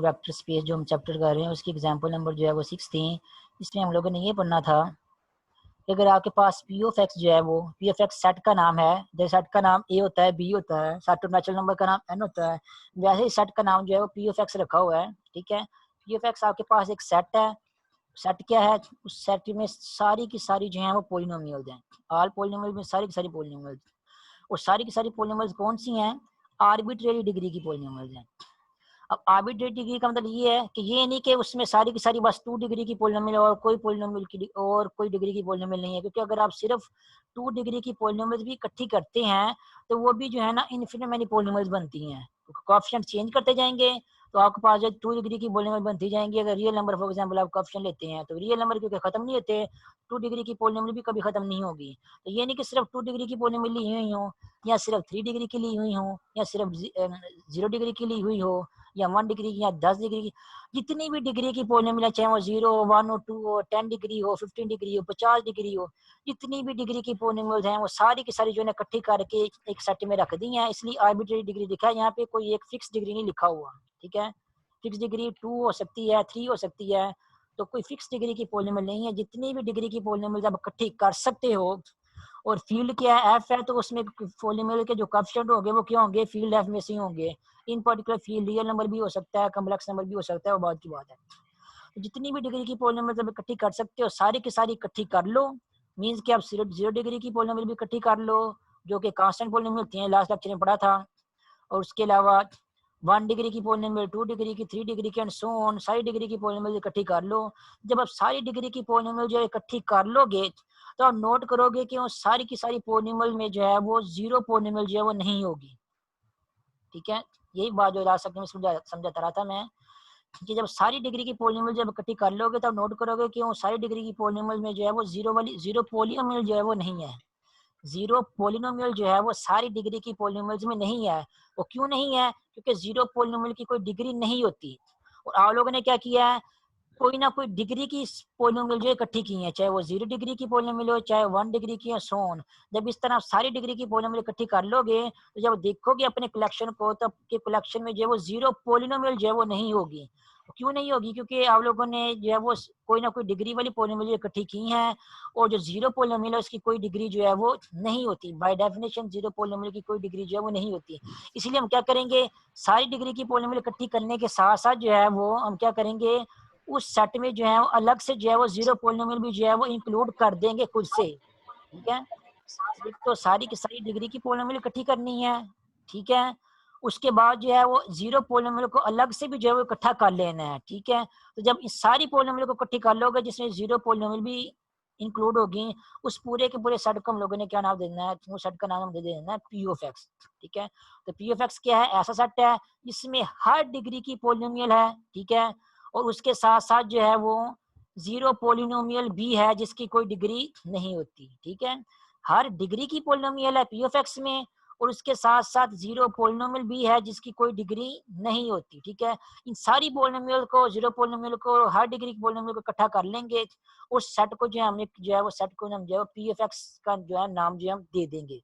Vector space जो हम chapter कर रहे हैं उसकी एग्जांपल नंबर जो है वो 6 थी। इसमें हम लोगों ने ये पढ़ना था कि अगर आपके पास पी ऑफ एक्स जो है वो पी ऑफ एक्स सेट का नाम है, जैसे सेट का नाम ए होता है, बी होता है, सेट ऑफ नेचुरल नंबर का नाम एन होता है, वैसे ही सेट का नाम जो है वो पी ऑफ एक्स रखा हुआ है। ठीक है, पी ऑफ एक्स आपके पास एक सेट है। सेट क्या है? उस सेट में सारी की सारी जो है वो पोलिनोमियल्स हैं। ऑल पोलिनोमियल में सारी की सारी पोलिनोमियल्स, और सारी की सारी पोलिनोमियल्स कौन सी हैं? आर्बिट्रेरी डिग्री की पोलिनोमियल्स हैं। अब आर्बिट्रेरी डिग्री का मतलब ये है कि ये नहीं कि उसमें सारी की सारी बस 2 डिग्री की पोलिनोमियल और कोई पोलिनोमियल की और कोई डिग्री की पोलिनोमियल नहीं है, क्योंकि अगर आप सिर्फ 2 डिग्री की पोलिनोमियल भी इकट्ठी करते हैं तो वो भी जो है ना इन्फिनिट मैनी पोलिनोमियल्स बनती हैं। कोएफिशिएंट चेंज करते जाएंगे तो आपके पास जो 2 डिग्री की पोलिनोमियल बनती जाएंगी। अगर रियल नंबर फॉर एग्जांपल आप कोएफिशिएंट लेते हैं तो रियल नंबर क्योंकि खत्म नहीं होते, 2 डिग्री की पोलिनोमियल भी कभी खत्म नहीं होगी। तो ये नहीं कि सिर्फ 2 डिग्री की पोलिनोमियल ली हुई हो, या सिर्फ 3 डिग्री की ली हुई हो, या सिर्फ 0 डिग्री की ली हुई हो, या 1 डिग्री की, या 10 डिग्री की। जितनी भी डिग्री की पोलिनोमियल है, चाहे वो 0 हो, 1 हो, 2 हो, 10 डिग्री हो, 15 डिग्री हो, 50 डिग्री हो, जितनी भी डिग्री की पोलिनोमियल्स हैं वो सारी की सारी जो है इकट्ठी करके एक सेट में रख दी हैं। इसलिए आर्बिट्रेरी डिग्री लिखा है यहाँ पे, कोई एक फिक्स डिग्री नहीं लिखा हुआ। ठीक है, फिक्स डिग्री 2 हो सकती है, 3 हो सकती है, तो कोई फिक्स डिग्री की पोलिनोमियल नहीं है। जितनी भी डिग्री की पोलिनोमियल आप इकट्ठी कर सकते हो। और फील्ड क्या है? एफ है, तो उसमें पोलिनोमियल के जो कोएफिशिएंट होंगे वो क्या होंगे? फील्ड एफ में से होंगे। इन पर्टिकुलर फील्ड रियल नंबर भी हो सकता है, कॉम्प्लेक्स नंबर भी हो सकता है, वो बात की बात है। तो जितनी भी डिग्री की पोलिनोमियल जब इकट्ठी कर सकते हो सारी की सारी इकट्ठी कर लो। मींस कि आप 0 डिग्री की पोलिनोमियल भी इकट्ठी कर लो, जो कि कांस्टेंट पोलिनोमियल थी, लास्ट लेक्चर में पढ़ा था। और उसके अलावा 1 डिग्री की पोलिनोमियल, 2 डिग्री की, 3 डिग्री की एंड सो ऑन, सारी डिग्री की पोलिनोमियल इकट्ठी कर लो। जब आप सारी डिग्री की पोलिनोमियल जो इकट्ठी कर लोगे तो आप नोट करोगे कि वो सारी की सारी पोलिनोमियल में जो है वो 0 पोलिनोमियल जो है वो नहीं होगी। ठीक है, यही बात जो लास्ट लेक्चर में समझाता रहा था मैं, कि जब सारी डिग्री की पोलिनोमियल जब इकट्ठी कर लोगे तब नोट करोगे कि वो सारी डिग्री की पोलिनोमियल में जो है वो 0 पोलिनोमियल जो है वो नहीं है। 0 पोलिनोमियल जो है वो सारी डिग्री की पोलिनोमियल्स में नहीं है। वो क्यों नहीं है? क्योंकि 0 पोलिनोमियल की कोई डिग्री नहीं होती। और आप लोगों ने क्या किया है? कोई ना कोई डिग्री की पोलिनोमियल जो इकट्ठी की है, चाहे वो 0 डिग्री की पोलिनोमियल हो, चाहे 1 डिग्री की, सो ऑन। जब इस तरह सारी डिग्री की पोलिनोमियल इकट्ठी कर लोगे तो जब देखोगे अपने कलेक्शन को, तब के कलेक्शन में जो है वो 0 पोलिनोमियल जो है वो नहीं होगी। क्यों नहीं होगी? क्योंकि आप लोगों ने जो है वो कोई ना कोई डिग्री वाली पोलिनोमियल इकट्ठी की हैं, और जो 0 पोलिनोमियल है उसकी कोई डिग्री जो है वो नहीं होती। बाय डेफिनेशन 0 पोलिनोमियल की कोई डिग्री जो है वो नहीं होती। इसलिए हम क्या करेंगे? सारी डिग्री की पोलिनोमियल इकट्ठी करने के साथ साथ जो है वो हम क्या करेंगे? उस सेट में जो है वो अलग से जो है वो 0 पोलिनोमियल भी जो है वो इंक्लूड कर देंगे खुद से। ठीक है, एक तो सारी की सारी डिग्री की पोलिनोमियल इकट्ठी करनी है। ठीक है, उसके बाद जो है वो 0 पोलिनोमियल को अलग से भी जो है वो इकट्ठा कर लेना है। ठीक है, तो जब इस सारी पोलिनोमियल को इकट्ठी कर लोगे जिसमें 0 पोलिनोमियल भी इंक्लूड होगी, उस पूरे के पूरे सेट को हम लोगों ने क्या नाम देना है? उस सेट का नाम हम दे देना है पी ऑफ एक्स। ठीक है, तो पी ऑफ एक्स क्या है? ऐसा सेट है जिसमें हर डिग्री की पोलिनोमियल है। ठीक है, और उसके साथ साथ जो है वो 0 पोलिनोमियल भी है जिसकी कोई डिग्री नहीं होती। ठीक है, हर डिग्री की पोलिनोमियल है पी ऑफ एक्स में, और उसके साथ साथ 0 पोलिनोमियल भी है जिसकी कोई डिग्री नहीं होती। ठीक है, इन सारी पोलिनोमियल को, 0 पोलिनोमियल को, हर डिग्री की पोलिनोमियल को इकट्ठा कर लेंगे। उस सेट को जो है हमने जो है वो सेट को हम जो है पी ऑफ एक्स का जो है नाम जो है हम दे देंगे।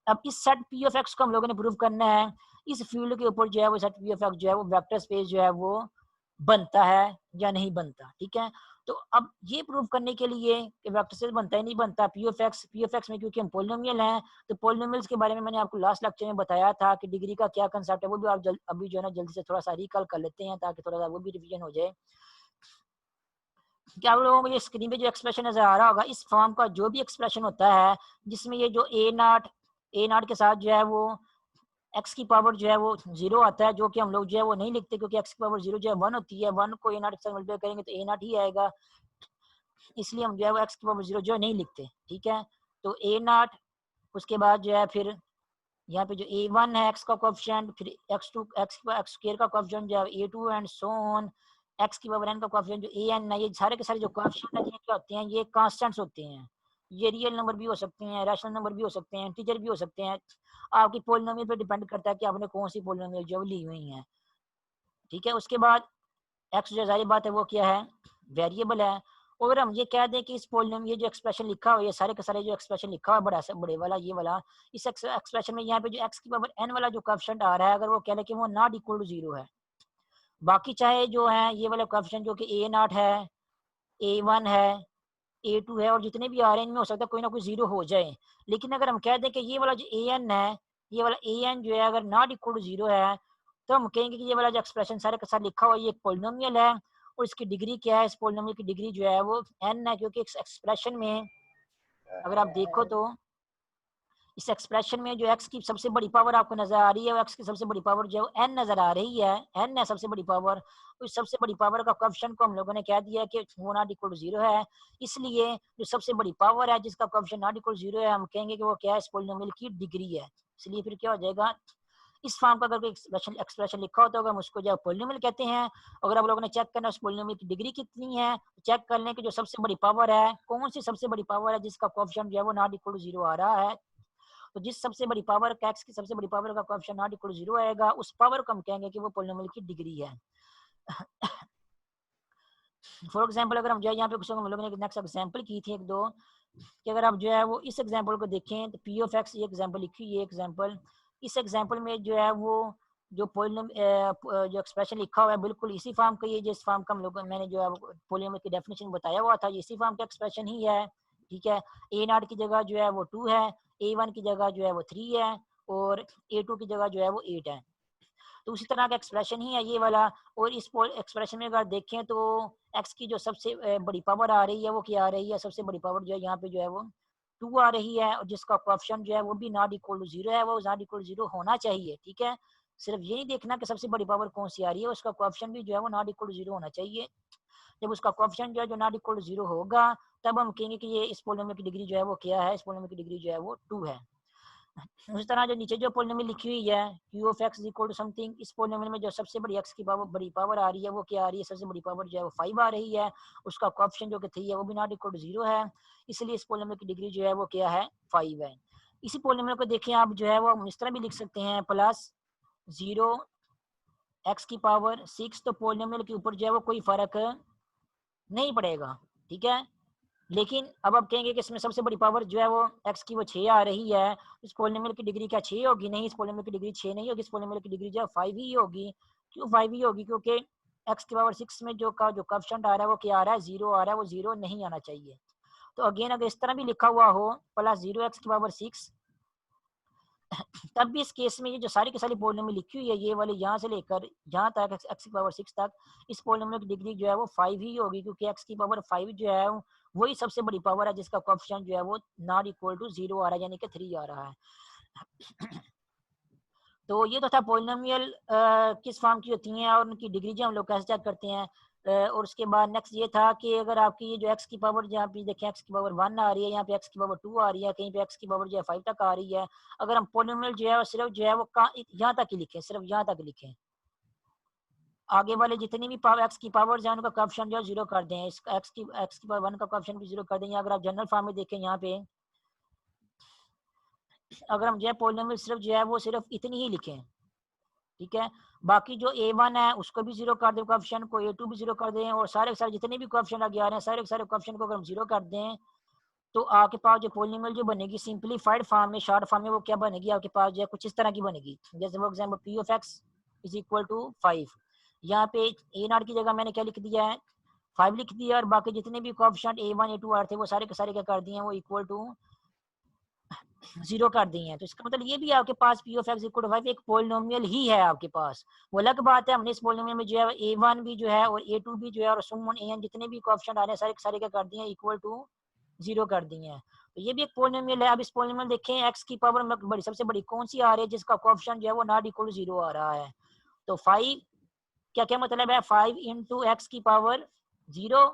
अब इस सेट पी ऑफ एक्स को हम लोगों ने प्रूव करना है। इस फील्ड के ऊपर जो है वो सेट पी ऑफ एक्स जो है वो वेक्टर स्पेस जो है वो बनता है या नहीं बनता। ठीक है, तो अब ये प्रूव करने के लिए कि वेक्टर स्पेस बनता है नहीं बनता पी ऑफ एक्स में, क्योंकि हम पोलिनोमियल हैं, तो पोलिनोमियल्स के बारे में मैंने आपको लास्ट लेक्चर में बताया था कि डिग्री का क्या कंसेप्ट है। वो भी आप अभी जो है ना जल्दी से थोड़ा सा रिकॉल कर लेते हैं ताकि थोड़ा सा वो भी रिवीजन हो जाए। क्या आप लोगों को ये स्क्रीन पे जो एक्सप्रेशन नजर आ रहा होगा, इस फॉर्म का जो भी एक्सप्रेशन होता है जिसमें ये जो ए नॉट के साथ जो है वो एक्स की पावर जो है वो 0 आता है, जो कि हम लोग जो है वो नहीं लिखते क्योंकि एक्स की पावर 0 जो है 1 होती है। 1 को ए नॉट के साथ मल्टीप्लाई करेंगे तो ए नॉट ही आएगा, इसलिए हम जो है वो एक्स की पावर 0 जो है नहीं लिखते। ठीक है, तो ए नॉट, उसके बाद जो है फिर यहाँ पे जो a1 है एक्स का कोएफिशिएंट, फिर x2 एक्स स्क्वायर का कोएफिशिएंट जो है a2 and so on, x की पावर n का कोएफिशिएंट जो an है, ये सारे के सारे जो कोएफिशिएंट है ये क्या होते हैं? ये कांस्टेंट्स होते हैं। ये रियल नंबर भी हो सकते हैं, रैशनल नंबर भी हो सकते हैं, इंटीजर भी हो सकते हैं। आपकी पोलिनोमियल पे डिपेंड करता है कि आपने कौन सी पोलिनोमियल जो ली हुई है। ठीक है, उसके बाद एक्स जो जाहिर बात है वो क्या है? वेरिएबल है। और हम ये कह दें कि इस पोलिनोमियल ये जो एक्सप्रेशन लिखा हुआ है, ये सारे के सारे जो एक्सप्रेशन लिखा हुआ है बड़ा से बड़े वाला ये वाला, इस एक्सप्रेशन में यहाँ पे जो एक्स की पावर n वाला जो कोएफिशिएंट आ रहा है, अगर वो कह लें कि वो नॉट इक्वल टू 0 है, बाकी चाहे जो है ये वाला कोएफिशिएंट जो कि A0 है, A1 है, A2 है और जितने भी आ रहे हैं इनमें हो सकता है कोई ना कोई जीरो हो जाए। लेकिन अगर हम कह दें कि ये वाला जो AN है, ये वाला AN जो है अगर नॉट इक्वल टू जीरो है, तो हम कहेंगे कि ये वाला जो एक्सप्रेशन सारे के साथ लिखा हुआ है ये एक पॉलिनोमियल है और इसकी डिग्री क्या है, इस पॉलिनोमियल की डिग्री जो है वो n है, क्योंकि इस एक्सप्रेशन में अगर आप देखो तो इस एक्सप्रेशन में जो x की सबसे बड़ी पावर आपको नजर आ रही है, x की सबसे बड़ी पावर जो है n नजर आ रही है, n है सबसे बड़ी पावर। उस सबसे बड़ी पावर का कोएफिशिएंट को हम लोगों ने कह दिया कि वो नॉट इक्वल टू जीरो है। इसलिए जो सबसे बड़ी पावर है जिसका coefficient not equal to zero है, हम कहेंगे कि वो क्या है, इस पॉलिनोमियल की डिग्री है। इसलिए फिर क्या हो जाएगा, इस फॉर्म का अगर कोई एक्सप्रेशन लिखा होता होगा हम उसको जो पॉलिनोमियल कहते हैं। अगर आप लोगों ने चेक करना उस पॉलिनोमियल की डिग्री कितनी है, चेक कर लें कि जो सबसे बड़ी पावर है, कौन सी सबसे बड़ी पावर है जिसका कोएफिशिएंट जो है वो नॉट इक्वल टू जीरो आ रहा है। तो जिस सबसे बड़ी पावर का एक्स की सबसे बड़ी पावर का coefficient not equal to zero आएगा, उस पावर को हम कहेंगे कि वो पॉलिनोमियल की डिग्री है। फॉर एग्जांपल अगर हम जो है यहाँ पे कुछ हम लोगों ने नेक्स्ट एग्जांपल की थी एक दो, कि अगर आप जो है वो इस एग्जांपल को देखें तो पी ऑफ एक्स, ये एग्जांपल लिखी, ये एग्जांपल, इस एग्जांपल में जो है वो जो जो एक्सप्रेशन लिखा हुआ है बिल्कुल इसी फॉर्म का, ये जिस फॉर्म का हम लोग मैंने जो है पॉलिनोमियल की डेफिनेशन बताया हुआ था, इसी फॉर्म का एक्सप्रेशन ही है। ठीक है, A0 की जगह जो है वो 2 है, A1 की जगह जो है वो 3 है और A2 की जगह जो है वो 8 है। तो उसी तरह का एक्सप्रेशन ही है ये वाला। और इस एक्सप्रेशन में अगर देखें तो एक्स की जो सबसे बड़ी पावर आ रही है वो क्या आ रही है, सबसे बड़ी पावर जो है यहाँ पे जो है वो 2 आ रही है और जिसका कोएफिशिएंट जो है वो भी नॉट इक्वल टू जीरो है, वो नॉट इक्वल टू जीरो होना चाहिए। ठीक है, सिर्फ ये नहीं देखना कि सबसे बड़ी पावर कौन सी आ रही है, उसका कोएफिशिएंट भी जो है वो नॉट इक्वल टू जीरो होना चाहिए। जब उसका कोएफिशिएंट जो है जो नॉट इक्वल टू जीरो होगा, तब हम कहेंगे कि ये इस पॉलिनोमियल की डिग्री जो है वो क्या है, इस पॉलिनोमियल की डिग्री जो है वो 2 है। उसी तरह जो नीचे जो पॉलिनोमियल लिखी हुई है Q of X equal to something, इस पॉलिनोमियल में जो सबसे बड़ी एक्स की पावर बड़ी पावर आ रही है वो क्या आ रही है, सबसे बड़ी पावर जो है वो 5 आ रही है, उसका कोएफिशिएंट जो कि 3 है वो भी नॉट इक्वल टू जीरो है। इसलिए इस पॉलिनोमियल की डिग्री जो है वो क्या है, 5 है। इसी पॉलिनोमियल को देखें आप जो है वो हम इस तरह भी लिख सकते हैं, प्लस 0 एक्स की पावर 6, तो पॉलिनोमियल के ऊपर जो है वो कोई फर्क नहीं पड़ेगा। ठीक है, लेकिन अब आप कहेंगे कि इसमें सबसे बड़ी पावर जो है वो एक्स की वो 6 आ रही है, इस पॉलिनोमियल की डिग्री क्या 6 होगी? नहीं, इस पॉलिनोमियल की डिग्री 6 नहीं होगी, इस पॉलिनोमियल की डिग्री जो है 5 ही होगी। क्यों 5 ही होगी? क्योंकि एक्स की पावर 6 में जो कोएफिशिएंट आ रहा है वो क्या आ रहा है, 0 आ रहा है, वो 0 नहीं आना चाहिए। तो अगेन अगर इस तरह भी लिखा हुआ हो प्लस 0 एक्स की पावर 6, तब भी इस केस में ये जो सारी की सारी पॉलिनोमियल लिखी हुई है ये वाली यहाँ से लेकर यहाँ तक एक्स की पावर 6 तक, इस पॉलिनोमियल की डिग्री जो है वो 5 ही होगी, क्योंकि एक्स की पावर 5 जो है वही सबसे बड़ी पावर है जिसका कोएफिशिएंट जो है वो नॉट इक्वल टू 0 आ रहा है, यानी कि 3 आ रहा है। तो ये तो था पॉलिनोमियल किस फॉर्म की होती हैं और उनकी डिग्री जो हम लोग कैसे चेक करते हैं। और उसके बाद नेक्स्ट ये था कि अगर आपकी ये जो एक्स की पावर जहाँ पे देखें एक्स की पावर 1 आ रही है, यहाँ पे एक्स की पावर 2 आ रही है, कहीं पे एक्स की पावर जो है 5 तक आ रही है, अगर हम पॉलिनोमियल जो है सिर्फ जो है वो यहाँ तक ही लिखें, सिर्फ यहाँ तक लिखें, आगे वाले जितनी भी पावर एक्स की पावर जो है उनका कोएफिशिएंट जो है 0 कर दें, इस एक्स की पावर 1 का कोएफिशिएंट भी 0 कर दें। अगर आप जनरल फॉर्म में देखें यहाँ पे, अगर हम जो है पॉलिनोमियल सिर्फ जो है वो सिर्फ इतनी ही लिखें, ठीक है, बाकी जो A1 है उसको भी 0 कर दें, कोएफिशिएंट को A2 भी 0 कर दें और सारे के सारे जितने भी कोएफिशिएंट आगे आ रहे हैं सारे के सारे कोएफिशिएंट को अगर हम 0 कर दें, तो आपके पास जो पॉलिनोमियल जो बनेगी सिंपलीफाइड फॉर्म में, शॉर्ट फॉर्म में, वो क्या बनेगी आपके पास जो है कुछ इस तरह की बनेगी। जैसे for example P of X is equal to 5, यहाँ पे A0 की जगह मैंने क्या लिख दिया है, 5 लिख दिया, और बाकी जितने भी कोएफिशिएंट A1 A2 आ रहे थे वो सारे के सारे क्या कर दिए हैं, वो इक्वल टू 0 कर दिए हैं। तो इसका मतलब ये भी आपके पास P of X equal to 5 एक पॉलिनोमियल ही है आपके पास। वो अलग बात है हमने इस पॉलिनोमियल में जो है A1 भी जो है और A2 भी जो है और सम वन AN जितने भी कोएफिशिएंट आ रहे हैं सारे सारे क्या कर दिए हैं, इक्वल टू 0 कर दिए हैं। तो ये भी एक पॉलिनोमियल है। अब इस पॉलिनोमियल देखें एक्स की पावर बड़ी सबसे बड़ी कौन सी आ रही है जिसका कोएफिशिएंट जो है वो नॉट इक्वल टू 0 आ रहा है। तो 5 क्या क्या मतलब है, 5 इंटू एक्स की पावर 0,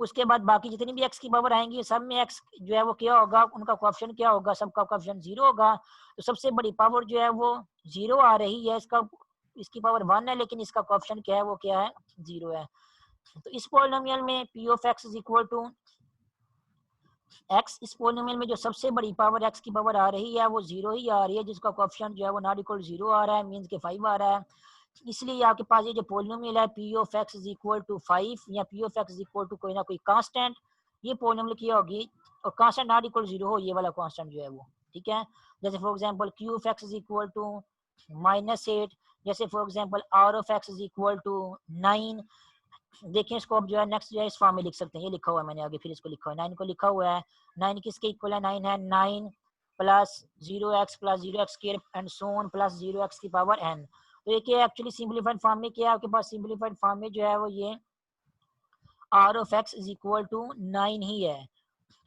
उसके बाद बाकी जितनी भी एक्स की पावर आएंगी सब में एक्स जो है वो क्या होगा, उनका कोएफिशिएंट क्या होगा, सबका कोएफिशिएंट 0 होगा। तो सबसे बड़ी पावर जो है वो 0 आ रही है, इसका इसकी पावर 1 है लेकिन इसका कोएफिशिएंट क्या है, वो क्या है, 0 है। तो इस पॉलिनोमियल में P of X is equal to X, इस पॉलिनोमियल में जो सबसे बड़ी पावर एक्स की पावर आ रही है वो 0 ही आ रही है, जिसका कोएफिशिएंट जो है वो नॉट इक्वल 0 आ रहा है, मींस के 5 आ रहा है। इसलिए आपके पास ये जो पॉलिनोमियल है P of X is equal to 5 या P of X is equal to कोई ना कोई कांस्टेंट, ये पॉलिनोमियल क्या होगी, और कांस्टेंट नॉट इक्वल 0 हो, ये वाला कांस्टेंट जो है वो। ठीक है, जैसे for example Q of X is equal to -8, जैसे for example R of X is equal to 9। देखिए इसको अब जो है नेक्स्ट जो है इस फॉर्म में लिख सकते हैं, ये लिखा हुआ है मैंने आगे, फिर इसको लिखा हुआ है 9 को लिखा हुआ है। 9 किसके इक्वल है? 9 है 9 plus 0x plus 0x square and so on plus 0x की पावर n। तो ये क्या एक्चुअली सिंपलीफाइड फॉर्म में क्या है आपके पास? सिंपलीफाइड फॉर्म में जो है वो ये R of X is equal to 9 ही है।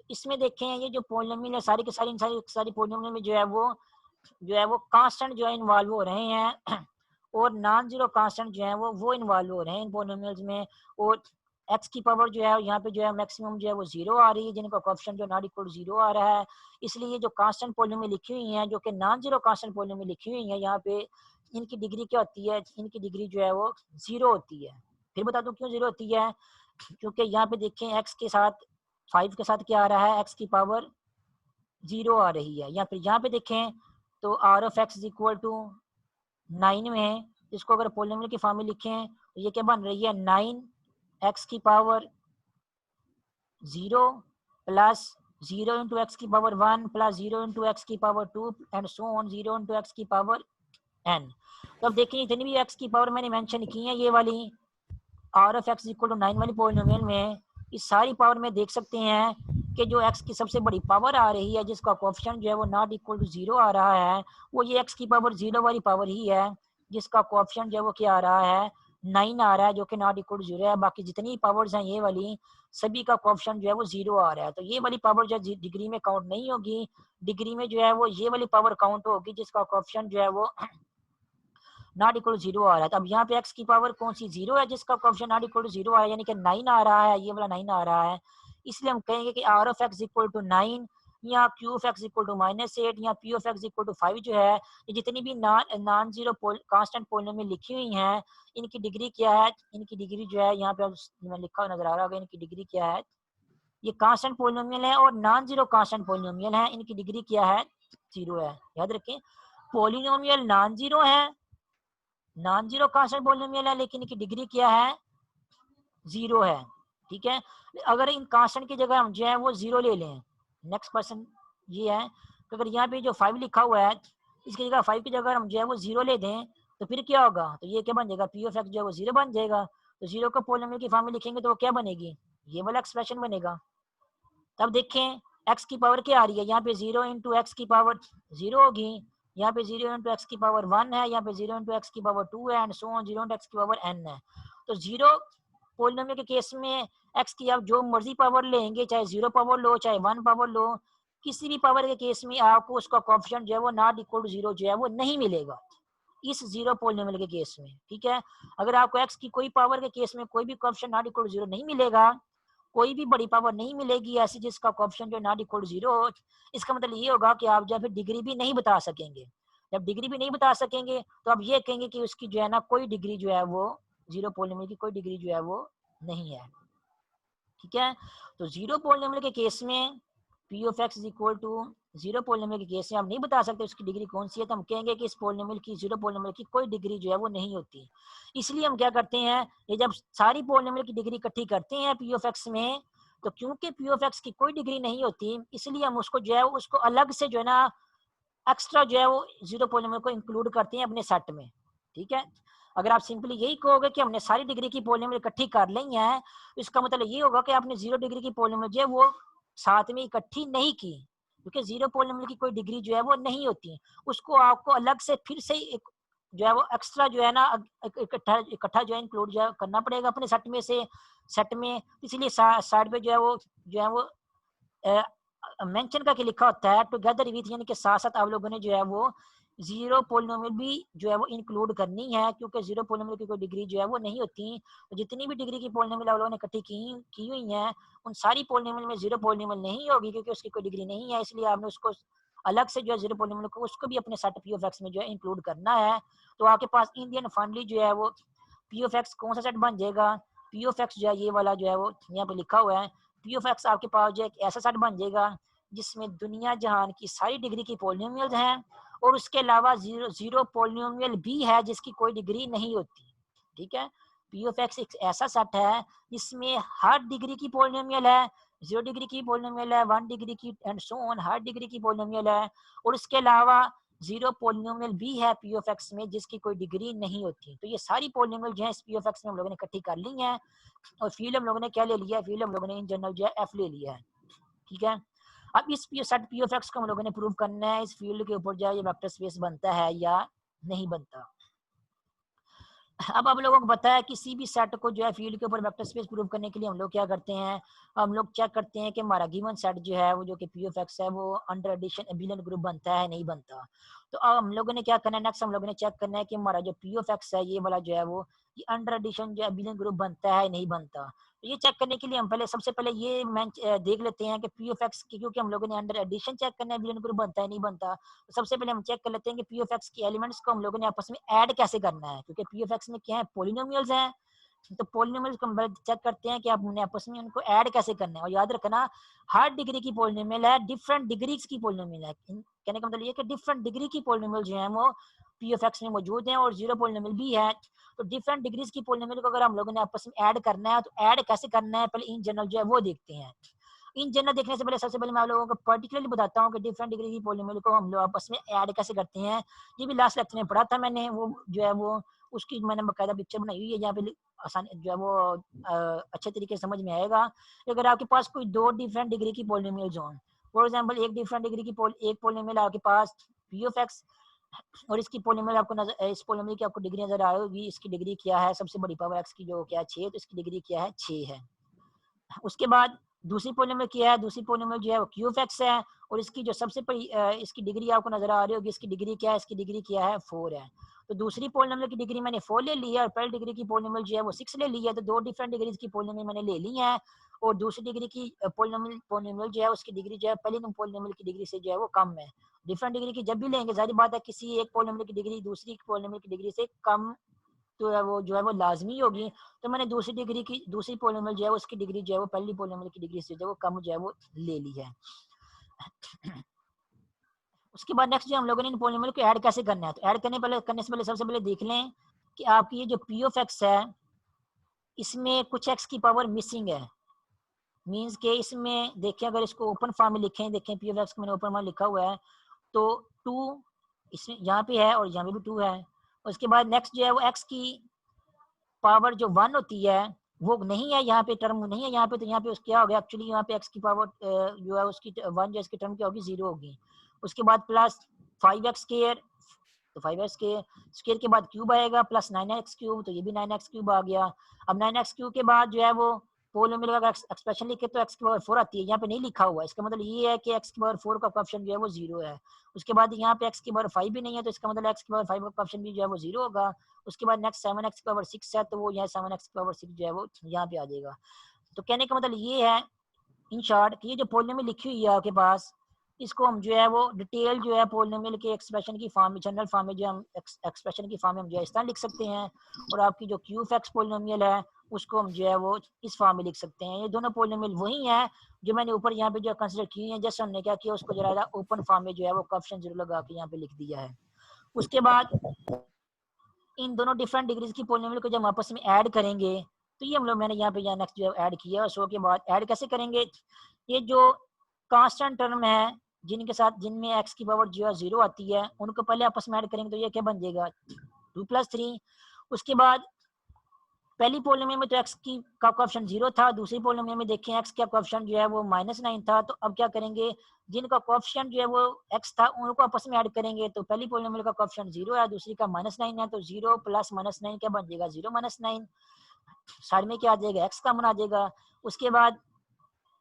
इसमें देखें ये जो पोलिनोमियल है सारी की सारी पोलिनोमियल में जो है वो कांस्टेंट जो है इन्वॉल्व हो रहे हैं और नॉन जीरो कांस्टेंट जो है वो इन्वॉल्व हो रहे हैं इन पोलिनोमियल्स में। और एक्स की पावर जो है यहाँ पे जो है मैक्सिमम जो है वो जीरो आ रही है, जिनका कोएफिशिएंट जो नॉट इक्वल जीरो आ रहा है। इसलिए ये जो कांस्टेंट पोलिनोमियल लिखी हुई है जो कि नॉन जीरो कांस्टेंट पोलिनोमियल लिखी हुई है यहाँ पे, इनकी डिग्री क्या होती है? इनकी डिग्री जो है वो जीरो होती है। फिर बता दूं क्यों जीरो होती है? क्योंकि यहाँ पे देखें एक्स के साथ 5 के साथ क्या आ रहा है? एक्स की पावर जीरो आ रही है। या फिर यहाँ पे देखें तो R of X is equal to 9 में है, इसको अगर पोलिनोमियल की फॉर्म में लिखें तो ये क्या बन रही है? 9 एक्स की पावर 0 प्लस 0 इंटू एक्स की पावर 1 प्लस 0 इंटू एक्स की power 2 and so on 0 into x की पावर n। तो अब देखिए जितनी भी एक्स की पावर मैंने मेंशन की है ये वाली R of X equal to 9 वाली पोलिनोमियल में, इस सारी पावर में देख सकते हैं कि जो एक्स की सबसे बड़ी पावर आ रही है जिसका कोएफिशिएंट जो है वो नॉट इक्वल टू जीरो आ रहा है, वो ये एक्स की पावर जीरो वाली पावर ही है जिसका कोएफिशिएंट जो है वो क्या आ रहा है? 9 आ रहा है, जो कि नॉट इक्वल टू जीरो है। बाकी जितनी पावर्स हैं ये वाली सभी का कोएफिशिएंट जो है वो जीरो आ रहा है। तो ये वाली पावर जो है डिग्री में काउंट नहीं होगी, डिग्री में जो है वो ये वाली पावर काउंट होगी जिसका कोएफिशिएंट जो है वो नॉट इक्वल जीरो आ रहा है। तो अब यहाँ पे एक्स की पावर कौन सी? जीरो है, जिसका coefficient not equal to zero आ रहा है, यानी कि 9 आ रहा है, ये वाला 9 आ रहा है। इसलिए हम कहेंगे कि R of X equal to 9 या Q of X equal to -8 या P of X equal to 5 जो है, ये जितनी भी नॉन जीरो कांस्टेंट पोलिनोमियल लिखी हुई हैं, इनकी डिग्री क्या है? इनकी डिग्री जो है यहाँ पे मैं लिखा हुआ नजर आ रहा होगा, इनकी डिग्री क्या है? ये कांस्टेंट पोलिनोमियल है और नॉन जीरो कांस्टेंट पोलिनोमियल है, इनकी डिग्री क्या है? जीरो है। याद रखें पोलिनोमियल नॉन जीरो है, नॉन जीरो कांस्टेंट पोलिनोमियल है, लेकिन इनकी डिग्री क्या है? जीरो है। ठीक है, अगर इन कांस्टेंट की जगह हम जो है वो जीरो ले लें, नेक्स्ट क्वेश्चन ये है कि अगर यहाँ पे जो 5 लिखा हुआ है इसकी जगह 5 की जगह हम जो है वो जीरो ले दें तो फिर क्या होगा? तो ये क्या बन जाएगा? पी ऑफ एक्स जो है वो जीरो बन जाएगा। तो जीरो को पोलिनोमियल की फॉर्म में लिखेंगे तो वो क्या बनेगी? ये वाला एक्सप्रेशन बनेगा। तब देखें एक्स की पावर क्या आ रही है? यहाँ पे 0 इंटू एक्स की पावर 0 होगी, यहाँ पे 0 इंटू एक्स की पावर 1 है, यहाँ पे 0 इंटू एक्स की पावर 2 है and so on 0 into x की पावर n है। तो जीरो पोलिनोमियल के केस में एक्स की आप जो मर्जी पावर लेंगे, चाहे 0 पावर लो चाहे 1 पावर लो, किसी भी पावर के केस में आपको उसका कोएफिशिएंट जो है वो नॉट इक्वल टू जीरो जो है वो नहीं मिलेगा इस जीरो पोलिनोमियल के केस में। ठीक है, अगर आपको एक्स की कोई पावर के केस में कोई भी coefficient not equal to zero नहीं मिलेगा, कोई भी बड़ी पावर नहीं मिलेगी ऐसी जिसका कोएफिशिएंट जो नॉट इक्वल टू जीरो हो, इसका मतलब ये होगा कि आप जो है डिग्री भी नहीं बता सकेंगे। जब डिग्री भी नहीं बता सकेंगे तो आप ये कहेंगे कि उसकी जो है ना कोई डिग्री जो है वो जीरो पोलिनोमियल की कोई डिग्री जो है वो नहीं है। ठीक है, तो जीरो पोलिनोमियल के केस में P of X is equal to zero polynomial के केस में हम नहीं बता सकते उसकी डिग्री कौन सी है, तो हम कहेंगे कि इस पोलिनोमियल की जीरो पोलिनोमियल की कोई डिग्री जो है वो नहीं होती। इसलिए हम क्या करते हैं, ये जब सारी पोलिनोमियल की डिग्री इकट्ठी करते हैं पी ऑफ एक्स में, तो क्योंकि पी ऑफ एक्स की कोई डिग्री नहीं होती इसलिए हम उसको जो है उसको अलग से जो है ना एक्स्ट्रा जो है वो जीरो पोलिनोमियल को इंक्लूड करते हैं अपने सेट में। ठीक है, अगर आप सिंपली यही कहोगे कि हमने सारी डिग्री की पोलिनोमियल इकट्ठी कर ली है, इसका मतलब ये होगा कि आपने जीरो डिग्री की पोलिनोमियल जो है वो साथ में इकट्ठी नहीं की, क्योंकि जीरो पोलिनोमियल की कोई डिग्री जो है वो नहीं होती, उसको आपको अलग से फिर से एक जो है वो एक्स्ट्रा जो है ना इकट्ठा इकट्ठा जो है इंक्लूड जो है करना पड़ेगा अपने सेट में से सेट में। इसलिए साइड पे जो है वो मेंशन करके लिखा होता है टुगेदर विथ, यानी कि साथ साथ आप लोगों ने जो है वो जीरो पोलिनोमियल भी जो है वो इंक्लूड करनी है, क्योंकि जीरो पोलिनोमियल की कोई डिग्री जो है वो नहीं होती। तो जितनी भी डिग्री की पोलिनोमियल आप लोगों ने इकट्ठी की हुई हैं उन सारी पोलिनोमियल में जीरो पोलिनोमियल नहीं होगी, क्योंकि उसकी कोई डिग्री नहीं है, इसलिए आपने उसको अलग से जो है जीरो पोलिनोमियल को उसको भी अपने सेट पी ऑफ एक्स में जो है इंक्लूड करना है। तो आपके पास इंडियन फाइनली जो है वो पी ऑफ एक्स कौन सा सेट बन जाएगा? पी ऑफ एक्स जो है ये वाला जो है वो यहाँ पे लिखा हुआ है, पी ऑफ एक्स आपके पास जो है एक ऐसा सेट बन जाएगा जिसमें दुनिया जहान की सारी डिग्री की पोलिनोमियल्स हैं और उसके अलावा जीरो जीरो पोलिनोमियल भी है जिसकी कोई डिग्री नहीं होती। ठीक है, पी ऑफ एक्स एक ऐसा सेट है जिसमें हर डिग्री की पोलिनोमियल है, 0 डिग्री की पोलिनोमियल है, 1 डिग्री की and so on her degree की पोलिनोमियल है, और उसके अलावा जीरो पोलिनोमियल भी है पी ऑफ एक्स में जिसकी कोई डिग्री नहीं होती। तो ये सारी पोलिनोमियल जो है इस पी ऑफ एक्स में हम लोगों ने इकट्ठी कर ली है और फील्ड हम लोगों ने क्या ले लिया है, फील्ड हम लोगों ने इन जनरल जो है एफ ले लिया है। ठीक है, अब इस सेट पी ऑफ एक्स को हम लोगों ने प्रूव करना है इस फील्ड के ऊपर जो है ये वेक्टर स्पेस बनता है या नहीं बनता। अब आप लोगों को पता है किसी भी सेट को जो है फील्ड के ऊपर वेक्टर स्पेस प्रूव करने के लिए हम लोग क्या करते हैं, हम लोग चेक करते हैं कि हमारा गिवन सेट जो है वो जो कि पी ऑफ एक्स है वो अंडर एडिशन एबिलियन ग्रुप बनता है नहीं बनता। तो अब हम लोगों ने क्या करना है, नेक्स्ट हम लोगों ने चेक करना है कि हमारा जो पी ऑफ एक्स है ये वाला जो है वो ये अंडर एडिशन जो एबिलियन ग्रुप बनता है नहीं बनता। तो ये चेक करने के लिए हम पहले सबसे पहले ये देख लेते हैं कि पी ऑफ एक्स की, क्योंकि हम लोगों ने अंडर एडिशन चेक करना है एबिलियन ग्रुप बनता है नहीं बनता। तो सबसे पहले हम चेक कर लेते हैं कि पी ऑफ एक्स के एलिमेंट्स को हम लोगों ने आपस में ऐड कैसे करना है, क्योंकि पी ऑफ एक्स में क्या है, पोलिनोमियल्स हैं। तो पोलिनोमियल्स को हम चेक करते हैं कि आपने आपस में उनको ऐड कैसे करना है। और याद रखना हर डिग्री की पोलिनोमियल है, डिफरेंट डिग्रीज की पोलिनोमियल है। कहने का मतलब ये कि डिफरेंट डिग्री की पोलिनोमियल जो है वो पी ऑफ एक्स में मौजूद है और जीरो पोलिनोमियल भी है। तो डिफरेंट डिग्रीज की पोलिनोमियल को अगर हम लोगों ने आपस में ऐड करना है तो ऐड कैसे करना है, पहले इन जनरल जो है वो देखते हैं। इन जनरल देखने से पहले सबसे पहले मैं आप लोगों को पर्टिकुलरली बताता हूँ कि डिफरेंट डिग्री की पोलिनोमियल को हम लोग आपस में ऐड कैसे करते हैं। ये भी लास्ट लेक्चर में पढ़ा था मैंने, वो जो है वो उसकी मैंने बाकायदा पिक्चर बनाई हुई है जहाँ पे आसान जो है वो अच्छे तरीके से समझ में आएगा। अगर आपके पास कोई दो डिफरेंट डिग्री की पोलिनोमियल हो, फॉर एग्जांपल एक डिफरेंट डिग्री की एक पोलिनोमियल आपके पास पी ऑफ एक्स और इसकी पोलिनोमियल आपको नजर, इस पोलिनोमियल की आपको डिग्री नजर आ रही होगी। इसकी डिग्री क्या है, सबसे बड़ी पावर एक्स की जो क्या है 6, तो इसकी डिग्री क्या है 6 है। उसके बाद दूसरी पोलिनोमियल क्या है, दूसरी पोलिनोमियल जो है वो क्यू ऑफ एक्स है और इसकी जो सबसे बड़ी इसकी डिग्री आपको नजर आ रही होगी, इसकी डिग्री क्या है, इसकी डिग्री क्या है 4 है। तो दूसरी पोलिनोमियल की डिग्री मैंने 4 ले ली है और पहली डिग्री की पोलिनोमियल जो है वो 6 ले ली है। तो दो डिफरेंट डिग्रीज की पोलिनोमियल मैंने ले ली है और दूसरी डिग्री की पोलिनोमियल जो है उसकी डिग्री जो है पहली पोलिनोमियल की डिग्री से जो है वो कम है। डिफरेंट डिग्री की जब भी लेंगे जाहिर बात है किसी एक पोलिनोमियल की डिग्री दूसरी पोलिनोमियल की डिग्री से कम तो है वो जो है वो लाजमी होगी। तो मैंने दूसरी डिग्री की दूसरी पोलिनोमियल जो है उसकी डिग्री जो है वो पहली पोलिनोमियल की डिग्री से जो है वो कम जो है वो ले ली है। उसके बाद नेक्स्ट जो हम लोगों ने इन पोलिनोमियल को ऐड कैसे करना है, तो ऐड करने से पहले सबसे पहले देख लें कि आपकी ये जो पी ऑफ एक्स है इसमें कुछ एक्स की पावर मिसिंग है। मीन्स के इसमें देखें, अगर इसको ओपन फॉर्म में लिखें, देखें पी ऑफ एक्स को मैंने ओपन फॉर्म लिखा हुआ है तो 2 इसमें यहाँ पे है और यहाँ पे भी 2 है। उसके बाद नेक्स्ट जो है वो एक्स की पावर जो 1 होती है वो नहीं है, यहाँ पे टर्म नहीं है यहाँ पे। तो यहाँ पे क्या हो गया, एक्चुअली यहाँ पे एक्स की पावर जो है उसकी 1 जो इसकी टर्म क्या होगी 0 होगी। उसके बाद प्लस 5x स्क्वायर, तो 5x स्क्वायर के बाद क्यूब आएगा प्लस 9x क्यूब, तो ये भी 9x क्यूब आ गया। अब 9x क्यूब के बाद जो है वो पोलिनोमियल का एक्सप्रेशन लिखे तो x की पावर 4 आती है, यहाँ पे नहीं लिखा हुआ। इसका मतलब ये है कि x की पावर 4 का कोएफिशिएंट जो है वो 0 है। उसके बाद यहाँ पे x की पावर 5 भी नहीं है, तो इसका मतलब x की पावर 5 का कोएफिशिएंट भी जो है वो 0 होगा। उसके बाद नेक्स्ट 7x की पावर 6 है, तो वो यहाँ 7x की पावर 6 जो है वो यहाँ पे आ जाएगा। तो कहने का मतलब ये है इन शॉर्ट कि ये जो पोलिनोमियल लिखी हुई है आपके पास, इसको हम जो है वो डिटेल जो है पोलिनोमियल के एक्सप्रेशन की फॉर्म में, जनरल फॉर्म में जो हम एक्सप्रेशन की फॉर्म में हम जो है इस तरह लिख सकते हैं। और आपकी जो क्यू ऑफ एक्स पोलिनोमियल है उसको हम जो है वो इस फॉर्म में लिख सकते हैं। ये दोनों पोलिनोमियल वही हैं जो मैंने ऊपर यहाँ पे जो कंसिडर की है, जैसे हमने क्या किया उसको जरा ओपन फॉर्म में जो है वो कोएफिशिएंट 0 लगा के यहाँ पे लिख दिया है। उसके बाद इन दोनों डिफरेंट डिग्रीज की पोलिनोमियल को जब आपस में ऐड करेंगे तो ये हम लोग मैंने यहाँ पे नेक्स्ट जो है ऐड किया। और सो के बाद ऐड कैसे करेंगे, ये जो कांस्टेंट टर्म है जिनके साथ जिनमें एक्स की पावर जो है 0 आती है उनको पहले आपस में ऐड करेंगे तो ये क्या बन जाएगा 2 + 3। उसके बाद पहली पोलिनोमियल में तो एक्स की का कोएफिशिएंट 0 था, दूसरी पोलिनोमियल में देखें एक्स का कोएफिशिएंट जो है वो -9 था। तो अब क्या करेंगे, जिनका कोएफिशिएंट जो है वो एक्स था उनको आपस में ऐड करेंगे। तो पहली पोलिनोमियल का कोएफिशिएंट 0 है, दूसरी का -9 है, तो 0 + -9 क्या बन जाएगा 0 - 9। साइड में क्या आ जाएगा एक्स कॉमन आ जाएगा। उसके बाद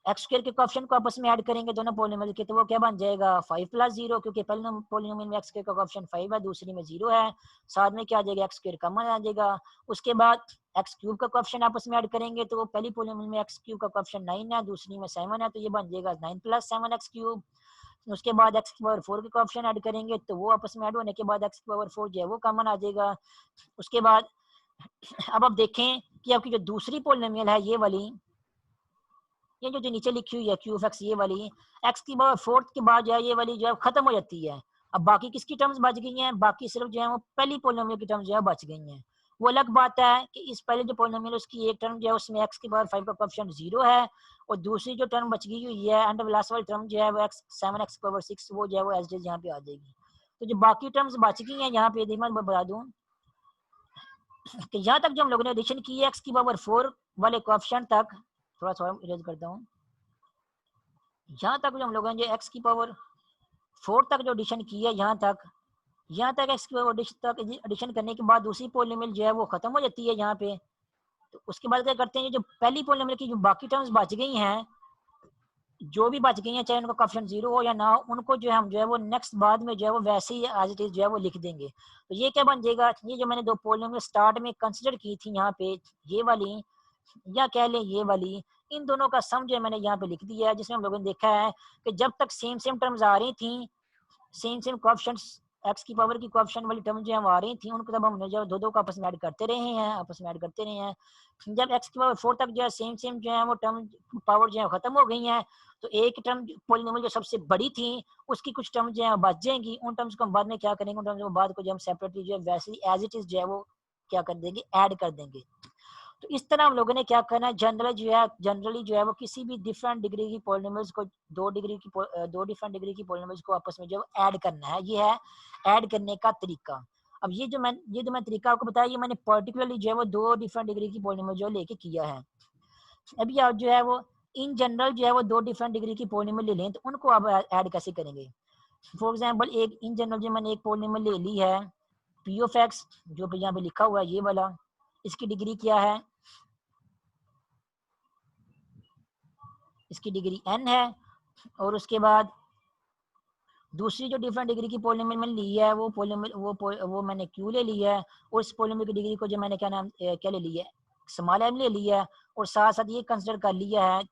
एक्स स्क्वायर के कोएफिशिएंट को आपस में ऐड करेंगे दोनों पोलिनोमियल के, तो वो क्या बन जाएगा 5 + 0, क्योंकि पहले पोलिनोमियल में एक्स स्क्वायर का कोएफिशिएंट 5 है, दूसरी में 0 है। साथ में क्या आ जाएगा एक्स स्क्वायर कॉमन आ जाएगा। उसके बाद एक्स क्यूब का कोएफिशिएंट आपस में ऐड करेंगे तो पहली पोलिनोमियल में एक्स क्यूब का कोएफिशिएंट 9 है, दूसरी में 7 है, तो ये बन जाएगा 9 + 7 एक्स क्यूब। उसके बाद एक्स की पावर 4 के कोएफिशिएंट ऐड करेंगे तो वो आपस में ऐड होने के बाद एक्स की पावर 4 जो है वो कॉमन आ जाएगा। उसके बाद अब आप देखें कि आपकी जो दूसरी पोलिनोमियल है ये वाली, ये जो नीचे लिखी हुई है क्यू ऑफ एक्स, ये वाली एक्स की पावर 4 के बाद जो है ये वाली जो है खत्म हो जाती है। अब बाकी किसकी टर्म्स बच गई हैं, बाकी सिर्फ जो है वो पहली पोलिनोमियल की टर्म्स जो है बच गई हैं। वो अलग बात है कि इस पहले जो पोलिनोमियल उसकी एक टर्म जो है उसमें एक्स की पावर 5 का कोएफिशिएंट 0 है और दूसरी जो टर्म बच गई हुई है अंडर लास्ट वाली टर्म जो है वो एक्स 7x की पावर 6 वो जो है वो एज इट इज यहाँ पे आ जाएगी। तो जो बाकी टर्म्स बच गई हैं यहाँ पे मैं बता दूं कि यहाँ तक जो हम लोगों ने एडिशन की है एक्स की पावर 4 वाले कोएफिशिएंट तक, थोड़ा सा इरेज करता हूँ, यहाँ तक जो हम लोगों ने जो एक्स की पावर 4 तक जो एडिशन की है यहाँ तक एक्स की पावर तक एडिशन करने के बाद दूसरी पॉलिनोमियल जो है वो खत्म हो जाती है यहाँ पे। तो उसके बाद क्या करते हैं, जो पहली पॉलिनोमियल की जो बाकी टर्म्स बच गई हैं, जो भी बच गई हैं चाहे उनका कोएफिशिएंट 0 हो या ना हो, उनको जो है हम जो है वो नेक्स्ट बाद में जो है वो वैसे ही एज इट इज जो है वो लिख देंगे। तो ये क्या बन जाएगा, ये जो मैंने दो पॉलिनोमियल स्टार्ट में कंसिडर की थी यहाँ पे, ये वाली या कह लें ये वाली, इन दोनों का सम जो है मैंने यहाँ पे लिख दिया है, जिसमें हम लोगों ने देखा है कि जब तक सेम सेम टर्म्स आ रही थी, सेम सेम कोएफिशिएंट्स एक्स की पावर की कोएफिशिएंट वाली टर्म जो है आ रही थी, उनको तब हमने जो दो दो का आपस में ऐड करते रहे हैं, आपस में ऐड करते रहे हैं। जब एक्स की पावर 4 तक जो है सेम सेम जो है वो टर्म पावर जो है खत्म हो गई हैं, तो एक टर्म पॉलिनोमियल जो सबसे बड़ी थी उसकी कुछ टर्म जो है बच जाएंगी, उन टर्म्स को हम बाद में क्या करेंगे, उन टर्म्स को बाद को जो हम सेपरेटली जो है वैसे ही एज इट इज जो है वो क्या कर देंगे, ऐड कर देंगे। तो इस तरह हम लोगों ने क्या करना है, जनरली जो है वो किसी भी डिफरेंट डिग्री की पॉलिनोमियल्स को दो डिफरेंट डिग्री की पॉलिनोमियल्स को आपस में जो ऐड करना है, ये है ऐड करने का तरीका। अब ये जो मैं तरीका आपको बताया, ये मैंने पर्टिकुलरली जो है वो दो डिफरेंट डिग्री की पॉलिनोमियल जो लेके किया है। अभी आप जो है वो इन जनरल जो है वो दो डिफरेंट डिग्री की पॉलिनोमियल ले लें, तो उनको आप ऐड कैसे करेंगे। फॉर एग्जाम्पल एक इन जनरल जो मैंने एक पॉलिनोमियल ले ली है पी ऑफ एक्स, जो यहाँ पे लिखा हुआ है ये वाला, इसकी डिग्री क्या है, इसकी डिग्री n है। और उसके बाद दूसरी जो डिफरेंट डिग्री की पॉलिनोमियल मैंने ली है वो पॉलिनोमियल वो मैंने q ले ली है, और इस पॉलिनोमियल की डिग्री को जो मैंने क्या ले ली है, स्मॉल m ले ली है। और साथ साथ ये कंसिडर कर लिया है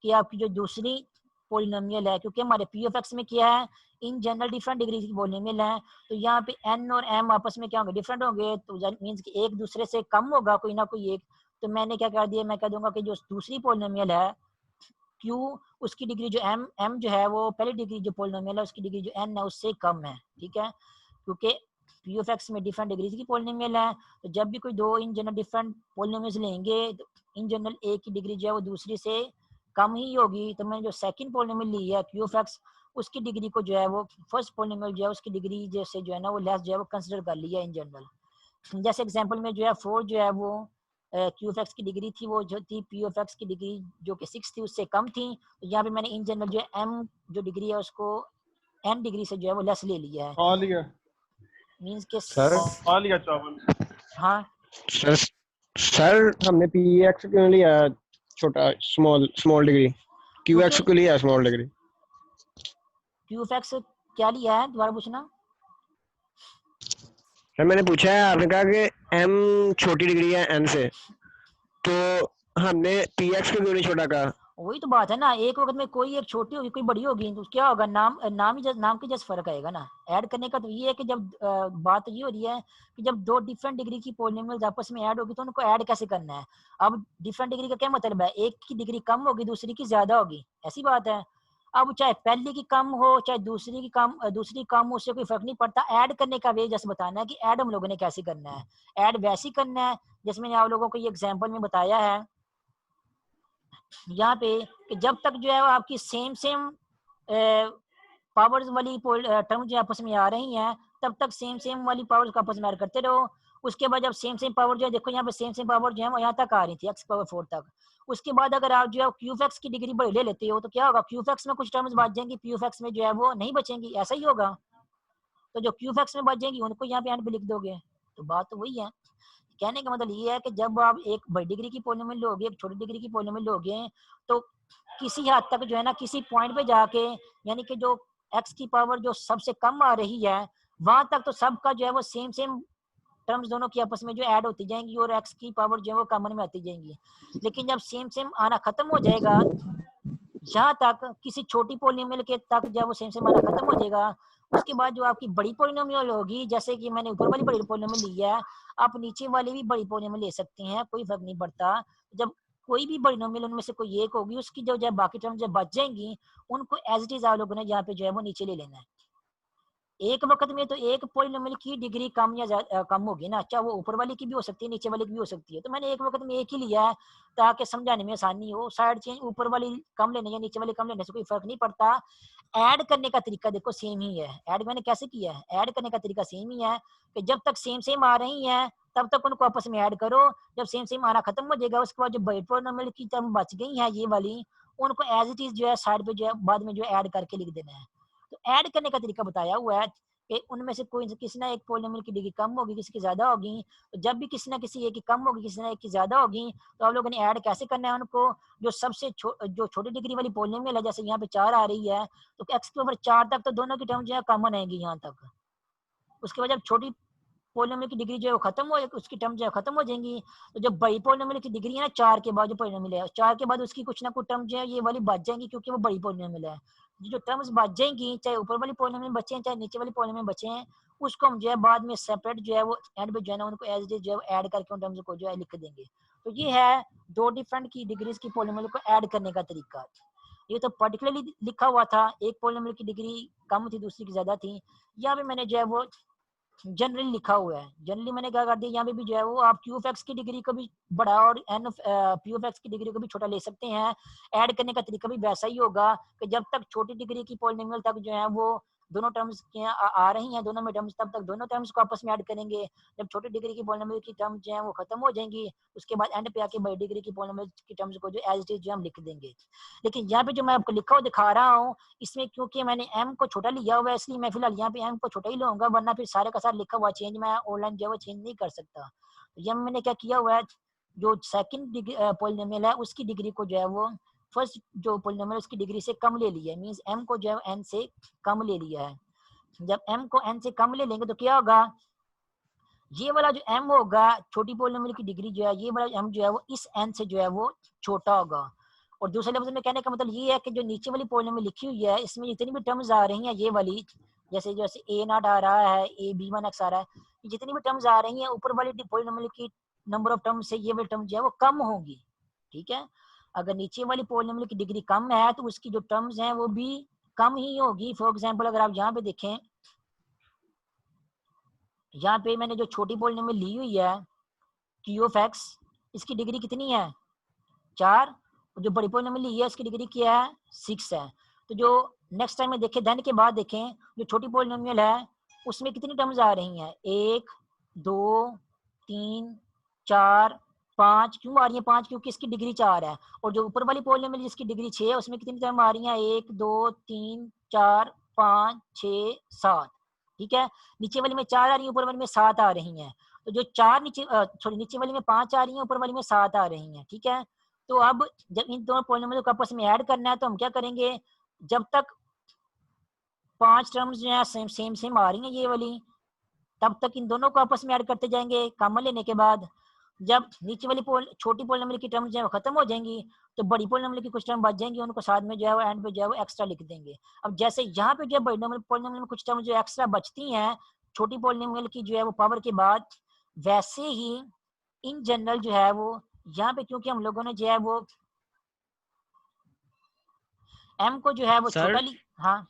कि आपकी जो दूसरी पॉलिनोमियल है, क्योंकि हमारे पी ऑफ एक्स में क्या है, इन जनरल डिफरेंट डिग्री की पॉलिनोमियल है, तो यहाँ पे n और m आपस में क्या होंगे, डिफरेंट होंगे, तो मीन्स कि एक दूसरे से कम होगा कोई ना कोई एक। तो मैंने क्या कर दिया, मैं कह दूंगा कि जो दूसरी पॉलिनोमियल है q, उसकी डिग्री जो m जो है वो पहली डिग्री जो पॉलिनोमियल है उसकी डिग्री जो n है उससे कम है, ठीक है, क्योंकि पी ऑफ एक्स में डिफरेंट डिग्रीज की पॉलिनोमियल है। तो जब भी कोई दो इन जनरल डिफरेंट पॉलिनोमियल्स लेंगे तो इन जनरल एक की डिग्री जो है वो दूसरी से कम ही होगी। तो मैंने जो सेकंड पॉलिनोमियल ली है क्यू ऑफ एक्स, उसकी डिग्री को जो है वो फर्स्ट पॉलिनोमियल जो है उसकी डिग्री जैसे जो है ना वो लेस जो है वो कंसिडर कर लिया इन जनरल। जैसे एग्जांपल में जो है 4 जो है वो क्यू ऑफ एक्स की डिग्री थी वो जो थी पी ऑफ एक्स की डिग्री जो कि 6 थी उससे कम थी। तो यहाँ पे मैंने इन जनरल जो है m जो डिग्री है उसको n डिग्री से जो है वो लेस ले लिया है, खा लिया मींस के सर खा लिया चावल। हाँ सर सर हमने पी एक्स क्यों लिया छोटा स्मॉल डिग्री, क्यू एक्स क्योंकि क्यों लिया small degree. Q of x क्या लिया है, दोबारा पूछना। सर मैंने पूछा है, आपने कहा कि एम छोटी डिग्री है एन से, तो हमने पी एक्स को क्यों नहीं छोटा कहा। वही तो बात है ना, एक वक्त में कोई एक छोटी होगी कोई बड़ी होगी, तो क्या होगा, नाम के जैसे फर्क आएगा ना। ऐड करने का तो ये है कि जब बात ये हो रही है कि जब दो डिफरेंट डिग्री की पॉलिनोमियल्स आपस में ऐड होगी तो उनको ऐड कैसे करना है। अब डिफरेंट डिग्री का क्या मतलब है, एक की डिग्री कम होगी दूसरी की ज्यादा होगी, ऐसी बात है। अब चाहे पहली की कम हो चाहे दूसरी कम हो, उससे कोई फर्क नहीं पड़ता। ऐड करने का वे जैसे बताना है कि ऐड हम लोगों ने कैसे करना है। ऐड वैसे करना है जैसे मैंने आप लोगों को ये एग्जाम्पल में बताया है यहाँ पे, कि जब तक जो है आपकी सेम सेम पावर्स वाली टर्म जो आपस में आ रही हैं तब तक सेम सेम वाली पावर्स को आपस में ऐड करते रहो। उसके बाद जब सेम सेम पावर जो है, देखो यहाँ पे सेम सेम पावर जो है वो यहाँ तक आ रही थी एक्स पावर 4 तक। उसके बाद अगर आप जो है क्यूफ एक्स की डिग्री बड़ी ले लेते हो तो क्या होगा, क्यूफ एक्स में कुछ टर्म्स बच जाएंगी, पीयूफ एक्स में जो है वो नहीं बचेंगी, ऐसा ही होगा। तो जो क्यूफ एक्स में बच जाएंगी उनको यहाँ पे एंड पे लिख दोगे। तो बात तो वही है, कहने का मतलब ये है कि जब आप एक बड़ी डिग्री की पॉलिनोमियल लोगे एक छोटी डिग्री की पॉलिनोमियल लोगे, तो किसी हद तक जो है ना किसी पॉइंट पे जाके, यानी कि जो एक्स की पावर जो सबसे कम आ रही है वहां तक तो सबका जो है वो सेम सेम टर्म्स दोनों की आपस में जो ऐड होती जाएंगी और एक्स की पावर जो है वो कॉमन में आती जाएंगी। लेकिन जब सेम सेम आना खत्म हो जाएगा, जहां तक किसी छोटी पॉलिनोमियल के तक जब वो सेम सेम आना खत्म हो जाएगा, उसके बाद जो आपकी बड़ी पॉलिनोमियल होगी, जैसे कि मैंने ऊपर वाली बड़ी पॉलिनोमियल ली है, आप नीचे वाली भी बड़ी पॉलिनोमियल ले सकते हैं, कोई फर्क नहीं पड़ता। जब कोई भी पॉलिनोमियल उनमें से कोई एक होगी, उसकी जो बाकी टर्म जब बच जाएंगी उनको एज इट इज आप लोगों ने यहाँ पे जो है वो नीचे ले लेना है। एक वक्त में तो एक पॉलिनोमियल की डिग्री कम या कम होगी ना, चाहे वो ऊपर वाले की भी हो सकती है नीचे वाले की भी हो सकती है। तो मैंने एक वक्त में एक ही लिया है ताकि समझाने में आसानी हो। साइड चेंज ऊपर वाली कम लेने या नीचे वाले कम लेने से कोई फर्क नहीं पड़ता। ऐड करने का तरीका देखो सेम ही है। ऐड मैंने कैसे किया है, ऐड करने का तरीका सेम ही है कि जब तक सेम सेम आ रही है तब तक उनको आपस में ऐड करो। जब सेम सेम आना खत्म हो जाएगा उसके बाद जो बाइट पॉलिनोमियल की टर्म बच गई है ये वाली, उनको एज इट इज जो है साइड पे जो है बाद में जो है ऐड करके लिख देना है। तो ऐड करने का तरीका बताया हुआ है कि उनमें से कोई किसी ना एक पॉलिनोमियल की डिग्री कम होगी किसी की ज्यादा होगी। तो जब भी किसी ना किसी एक की कम होगी किसी ना एक की ज्यादा होगी तो आप लोगों ने ऐड कैसे करना है उनको। जो सबसे जो छोटी डिग्री वाली पॉलिनोमियल है जैसे यहाँ पे 4 आ रही है तो x के ऊपर 4 तक तो दोनों की टर्म जो है कॉमन आएगी यहाँ तक। उसके बाद जब छोटी पॉलिनोमियल की डिग्री जो है वो खत्म हो उसकी टर्म जो है खत्म हो जाएंगी। तो जब बड़ी पॉलिनोमियल की डिग्री है ना 4 के बाद जो पॉलिनोमियल है 4 के बाद उसकी कुछ ना कुछ टर्म जो है ये वाली बच जाएंगी क्योंकि वो बड़ी पॉलिनोमियल है। जो टर्म्स बच जाएंगी चाहे ऊपर वाली पॉलिनोमियल बचे हैं चाहे नीचे वाली पॉलिनोमियल बचे हैं उसको हम जो है बाद में सेपरेट जो है वो एंड पे जो है ना उनको एज इट जो है ऐड करके उन टर्म्स को जो है लिख देंगे। तो ये है दो डिफरेंट की डिग्रीज की पॉलिनोमियल को ऐड करने का तरीका। ये तो पर्टिकुलरली लिखा हुआ था एक पॉलिनोमियल की डिग्री कम थी दूसरी की ज्यादा थी। यहाँ पे मैंने जो है वो जनरली लिखा हुआ है। जनरली मैंने क्या कर दिया यहाँ पे भी जो है वो आप क्यू एफ एक्स की डिग्री को भी बड़ा और एन पी एफ एक्स की डिग्री को भी छोटा ले सकते हैं। ऐड करने का तरीका भी वैसा ही होगा कि जब तक छोटी डिग्री की पॉलिनोमियल तक जो है वो दोनों टर्म्स आ रही हैं दोनों में टर्म्स तब तक दोनों टर्म्स को आपस में ऐड करेंगे। जब छोटी डिग्री की पॉलिनोमियल की टर्म्स जो है वो खत्म हो जाएंगी उसके बाद एंड पे आके बड़ी डिग्री की पॉलिनोमियल की टर्म्स को जो एज इट इज जो हम लिख देंगे। लेकिन यहाँ पे जो मैं आपको लिखा हुआ दिखा रहा हूँ इसमें क्योंकि मैंने m को छोटा लिया हुआ है इसलिए मैं फिलहाल यहाँ पे m को छोटा ही लूंगा वरना फिर सारे का सारा लिखा हुआ चेंज मैं ऑनलाइन जो है वो चेंज नहीं कर सकता। तो यहाँ मैंने क्या किया हुआ है जो सेकंड पॉलिनोमियल है उसकी डिग्री को जो है वो फर्स्ट जो पॉलिनोमियल उसकी डिग्री से कम ले लिया है। मींस m को जो है n से कम ले लिया है। जब m को n से कम ले लेंगे तो क्या होगा ये वाला जो m होगा छोटी पॉलिनोमियल की डिग्री जो है ये वाला m जो है वो इस n से जो है वो छोटा होगा। और दूसरे लफ्ज में कहने का मतलब ये है कि जो नीचे वाली पॉलिनोमियल लिखी हुई है इसमें जितनी भी टर्म्स आ रही हैं ये वाली जैसे जैसे ए नॉट आ रहा है ए बी वन एक्स आ रहा है जितनी भी टर्म्स आ रही हैं ऊपर वाली पॉलिनोमियल की नंबर ऑफ टर्म्स से ये वाली टर्म जो है वो कम होगी। ठीक है। अगर नीचे वाली पॉलिनोमियल की डिग्री कम है तो उसकी जो टर्म्स हैं वो भी कम ही होगी। फॉर एग्जाम्पल अगर आप यहाँ पे देखें यहाँ पे मैंने जो छोटी पॉलिनोमियल ली हुई है क्यू ऑफ एक्स इसकी डिग्री कितनी है 4। जो बड़ी पॉलिनोमियल ली है उसकी डिग्री क्या है 6 है। तो जो नेक्स्ट टाइम में देखें धन के बाद देखें जो छोटी पॉलिनोमियल है उसमें कितनी टर्म्स आ रही हैं 1 2 3 4 5। क्यों आ रही है 5 क्योंकि इसकी डिग्री 4 है। और जो ऊपर वाली पॉलिनोमियल जिसकी डिग्री 6 है उसमें कितनी टर्म आ रही है 1 2 3 4 5 6 7। ठीक है। नीचे वाली में 4 आ रही है ऊपर वाली में 7 आ रही हैं। तो जो 4 नीचे सॉरी नीचे वाली में 5 आ रही है ऊपर वाली में 7 आ रही हैं। ठीक है। तो अब जब इन दोनों पॉलिनोमियल को आपस में ऐड करना है तो हम क्या करेंगे जब तक 5 टर्म्स जो है सेम सेम सेम आ रही हैं ये वाली तब तक इन दोनों को आपस में ऐड करते जाएंगे कॉमन लेने के बाद। जब नीचे वाली छोटी पॉलिनोमियल की टर्म्स जो है वो खत्म हो जाएंगी तो बड़ी पॉलिनोमियल की कुछ टर्म बच जाएंगी उनको साथ में जो है वो एंड पे जो है वो एक्स्ट्रा लिख देंगे। अब जैसे यहाँ पे जो बड़ी पॉलिनोमियल में कुछ टर्म जो एक्स्ट्रा बचती हैं छोटी पॉलिनोमियल की जो है वो पावर के बाद वैसे ही इन जनरल जो है वो यहाँ पे क्योंकि हम लोगों ने जो है वो m को जो है वो सर छोटा ली। हाँ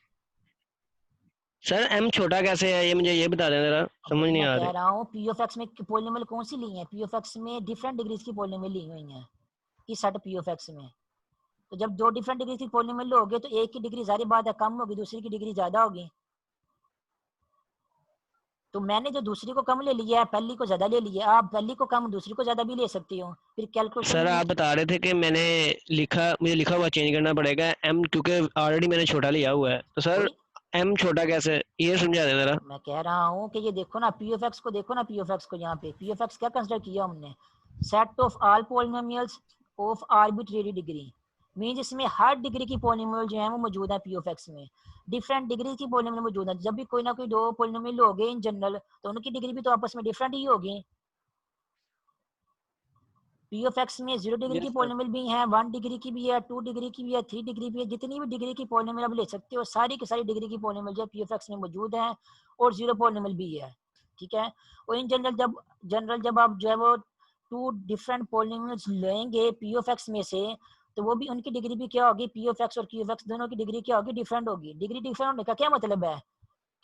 सर m छोटा कैसे है ये मुझे ये बता दें जरा, अब समझ वही नहीं मैं आ कह रही। रहा हूँ पी ऑफ एक्स में पॉलिनोमियल कौन सी ली है पी ऑफ एक्स में डिफरेंट डिग्रीज की पॉलिनोमियल ली हुई है इस सेट पी ऑफ एक्स में। तो जब दो डिफरेंट डिग्री की पॉलिनोमियल लोगे तो एक की डिग्री सारी बात है कम होगी दूसरी की डिग्री ज्यादा होगी। तो मैंने जो दूसरी को कम ले लिया है पहली को ज्यादा ले लिया आप पहली को कम दूसरी को ज्यादा भी ले सकती हो फिर कैलकुलेशन सर में। आप बता रहे थे कि मुझे लिखा हुआ चेंज करना पड़ेगा m क्योंकि ऑलरेडी मैंने छोटा लिया हुआ है तो सर वही m छोटा कैसे ये समझा दें जरा। मैं कह रहा हूँ कि ये देखो ना पी ऑफ एक्स को देखो ना पी ऑफ एक्स को यहाँ पे पी ऑफ एक्स क्या कंसिडर किया हमने set of all polynomials of arbitrary degree. Mean इसमें हर डिग्री की पॉलिनोमियल जो है वो मौजूद है पी ऑफ एक्स में। डिफरेंट डिग्री की पॉलिनोमियल मौजूद है जब भी कोई ना कोई दो पॉलिनोमियल हो गए इन जनरल तो उनकी डिग्री भी तो आपस में डिफरेंट ही होगी। पी ऑफ एक्स में 0 डिग्री की यस सर। पॉलिनोमियल भी है 1 डिग्री की भी है 2 डिग्री की भी है 3 डिग्री भी है जितनी भी डिग्री की पॉलिनोमियल आप ले सकते हो सारी की सारी डिग्री की पॉलिनोमियल जो है पी ऑफ एक्स में मौजूद है और 0 पॉलिनोमियल भी है। ठीक है। और इन जनरल जब आप जो है वो 2 डिफरेंट पॉलिनोमियल्स लेंगे पी ऑफ एक्स में से तो वो भी उनकी डिग्री भी क्या होगी पी ऑफ एक्स और क्यू ऑफ एक्स दोनों की डिग्री क्या होगी डिफरेंट होगी। डिग्री डिफरेंट होने का क्या मतलब है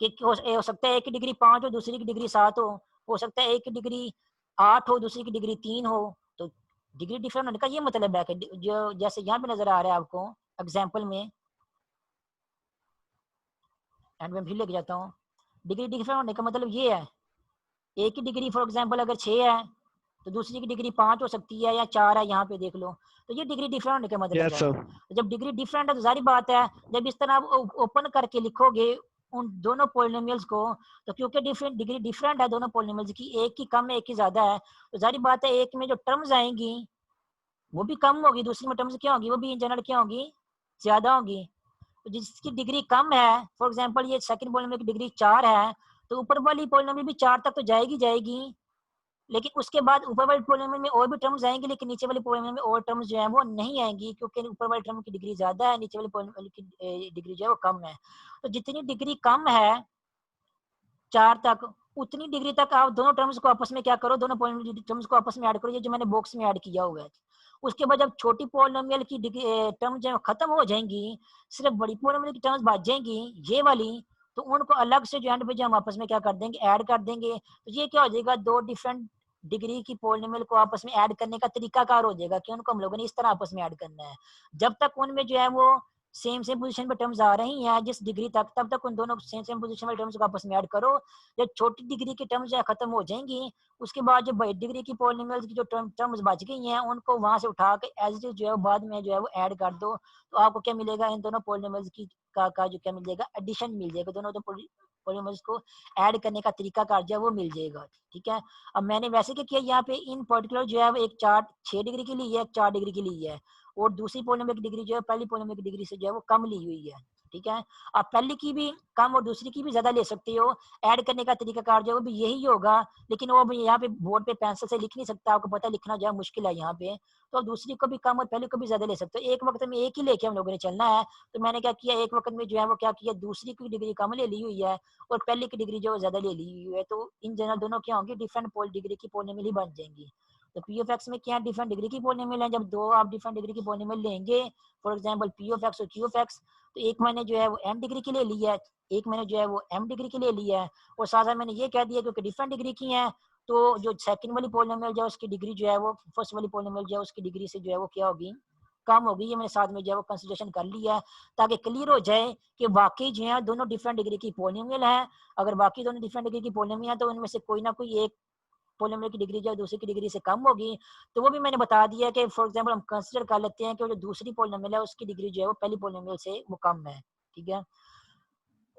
कि हो सकता है एक की डिग्री 5 हो, दूसरी की डिग्री 7 हो सकता है एक की डिग्री 8 हो, दूसरी की डिग्री 3 हो। तो डिग्री डिफरेंट होने का ये मतलब है कि जो जैसे यहाँ पे नजर आ रहा है आपको एग्जाम्पल में, एंड में भी लेके जाता हूँ। डिग्री डिफरेंट होने का मतलब ये है, एक की डिग्री फॉर एग्जाम्पल अगर 6 है तो दूसरी की डिग्री 5 हो सकती है या 4 है, यहाँ पे देख लो। तो ये डिग्री डिफरेंट होने का मतलब यस है। सर। तो जब डिग्री डिफरेंट है तो सारी बात है, जब इस तरह आप ओपन करके लिखोगे उन दोनों पोलिनोमियल्स को, तो क्योंकि डिफरेंट डिग्री डिफरेंट है दोनों पोलिनोमियल्स की, एक की कम है एक की ज्यादा है, तो सारी बात है एक में जो टर्म्स आएंगी वो भी कम होगी, दूसरी में टर्म्स क्या होगी, वो भी इन जनरल क्या होगी, ज्यादा होगी। तो जिसकी डिग्री कम है, फॉर एग्जाम्पल ये सेकंड पोलिनोमियल की डिग्री 4 है, तो ऊपर वाली पोलिनोमियल भी 4 तक तो जाएगी जाएगी, लेकिन उसके बाद ऊपर वाले पोलिनोमियल में और भी टर्म्स आएंगे, लेकिन नीचे वाले पोलिनोमियल में और टर्म्स जो है वो नहीं आएंगी, क्योंकि ऊपर वाले टर्म की डिग्री ज्यादा है, नीचे वाले पोलिनोमियल की डिग्री जो है वो कम है। तो जितनी डिग्री कम है 4 तक, उतनी डिग्री तक आप दोनों टर्म्स को आपस में क्या करो, दोनों पोलिनोमियल टर्म्स को आपस में ऐड करो, ये जो मैंने बॉक्स में ऐड किया हुआ है। उसके बाद जब छोटी पोलिनोमियल की टर्म जो है खत्म हो जाएंगी, सिर्फ बड़ी पोलिनोमियल की टर्म्स बच जाएंगी ये वाली, तो उनको अलग से जो एंड पे जो हम आपस में क्या कर देंगे, ऐड कर देंगे। तो ये क्या हो जाएगा, दो डिफरेंट डिग्री की पोलिनोमियल को आपस में ऐड करने का तरीकाकार हो जाएगा कि उनको हम लोगों ने इस तरह आपस में ऐड करना है। जब तक उनमें जो है वो सेम सेम पोजीशन पे टर्म्स आ रही हैं जिस डिग्री तक, तब तक उन दोनों सेम सेम पोजीशन वाले टर्म्स को आपस में ऐड करो। जब छोटी डिग्री की टर्म्स जो है खत्म हो जाएंगी, उसके बाद जो बड़ी डिग्री की पॉलिनोमियल्स की जो टर्म्स बच गई हैं उनको वहां से उठा के एज इट इज जो है बाद में जो है वो ऐड कर दो, तो आपको क्या मिलेगा, इन दोनों पॉलिनोमियल्स की का जो क्या मिल जाएगा, एडिशन मिल जाएगा, दोनों तो पॉलिनोमियल्स को ऐड करने का तरीका कार जो है वो मिल जाएगा। ठीक है, अब मैंने वैसे क्या किया, यहाँ पे इन पर्टिकुलर जो है वो एक चार्ट 6 डिग्री के लिए है, एक 4 डिग्री के लिए है, और दूसरी पॉलिनोमियल की डिग्री जो है पहली पॉलिनोमियल की डिग्री से जो है वो कम ली हुई है। ठीक है, आप पहली की भी कम और दूसरी की भी ज्यादा ले सकते हो, ऐड करने का तरीका कार जो है वो भी यही होगा, लेकिन वो भी यहाँ पे बोर्ड पे पेंसिल से लिख नहीं सकता, आपको पता है लिखना जो है मुश्किल है यहाँ पे, तो आप दूसरी को भी कम और पहले को भी ज्यादा ले सकते हो। एक वक्त में एक ही लेके हम लोगों ने चलना है, तो मैंने क्या किया, एक वक्त में जो है वो क्या किया, दूसरी की डिग्री कम ले ली हुई है और पहले की डिग्री जो है ज्यादा ले ली हुई है, तो इन जनरल दोनों क्या होंगी, डिफरेंट डिग्री की पोलिनोमियल ही बन जाएंगी। तो पी ऑफ एक्स में क्या डिफरेंट डिग्री की पोलिनोमियल है, जब दो आप डिफरेंट डिग्री की पोलिनोमियल लेंगे, for example P of x और क्यू ऑफ एक्स, तो एक मैंने जो है वो एन डिग्री के लिए ली है, एक मैंने जो है वो एम डिग्री के लिए लिया है, और साथ साथ मैंने ये कह दिया क्योंकि डिफरेंट डिग्री की है, तो जो सेकंड वाली पोलिनोमियल जो है उसकी डिग्री जो है वो फर्स्ट वाली पोलिनोमियल जो है उसकी डिग्री से जो है वो क्या होगी, कम होगी। ये मैंने साथ में जो है वो कंसिडरेशन कर लिया है ताकि क्लियर हो जाए कि बाकी जो है दोनों डिफरेंट डिग्री की पोलिनोमियल है। अगर बाकी दोनों डिफरेंट डिग्री की पोलिनोमियल है तो उनमें से कोई ना कोई एक पोलिनोमियल की डिग्री जो है दूसरी की डिग्री से कम होगी, तो वो भी मैंने बता दिया कि फॉर एग्जांपल हम कंसीडर कर लेते हैं कि जो दूसरी पोलिनोमियल है उसकी डिग्री जो है वो पहली पोलिनोमियल से वो कम है। ठीक है,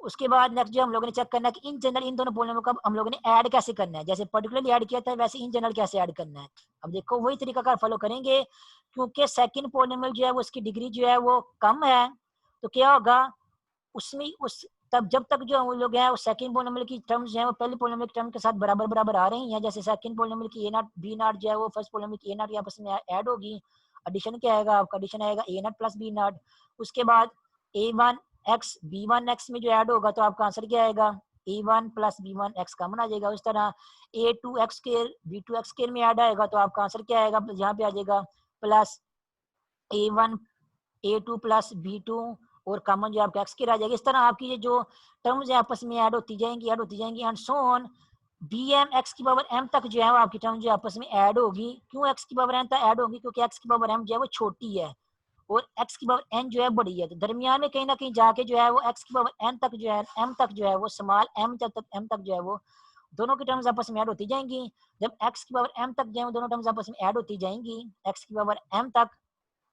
उसके बाद नेक्स्ट जो हम लोगों ने चेक करना है कि इन जनरल इन दोनों पोलिनोमियल को हम लोगों ने ऐड कैसे करना है, जैसे पर्टिकुलरली ऐड किया था वैसे इन जनरल कैसे ऐड करना है। अब देखो वही तरीका का फॉलो करेंगे, क्योंकि सेकंड पोलिनोमियल जो है वो उसकी डिग्री जो है वो कम है, तो क्या होगा उसमें उस तब जब तक जो हम लोग हैं वो सेकंड पोलिनोमियल की टर्म्स जो है वो पहली पोलिनोमियल की टर्म के साथ बराबर बराबर आ रही हैं, जैसे सेकंड पोलिनोमियल की ए नॉट बी नॉट जो है वो फर्स्ट पोलिनोमियल की ए नॉट आपस में ऐड होगी, एडिशन क्या आएगा आपका, एडिशन आएगा A naught plus B naught. उसके बाद A one X B one X में जो ऐड होगा तो आपका आंसर क्या आएगा, A one plus B one X common आ जाएगा। उस तरह A two X square B two X square में ऐड आएगा तो आपका आंसर क्या आएगा, यहाँ पे आ जाएगा plus A one A two plus B two और कॉमन जो आपका एक्स की रह जाएगी। इस तरह आपकी ये जो टर्म्स है आपस में ऐड होती जाएंगी and so on B M X की पावर एम तक जो है वो आपकी टर्म जो आपस में ऐड होगी। क्यों एक्स की पावर एम तक ऐड होगी, क्योंकि एक्स की पावर एम जो है वो छोटी है और एक्स की पावर एन जो है बड़ी है, तो दरमियान में कहीं ना कहीं जाके जो है वो एक्स की पावर एन तक जो है एम तक जो है वो स्मॉल एम तक एम तक जो है वो दोनों की टर्म्स आपस में ऐड होती जाएंगी। जब एक्स की पावर एम तक जो है दोनों टर्म्स आपस में ऐड होती जाएंगी एक्स की पावर एम तक,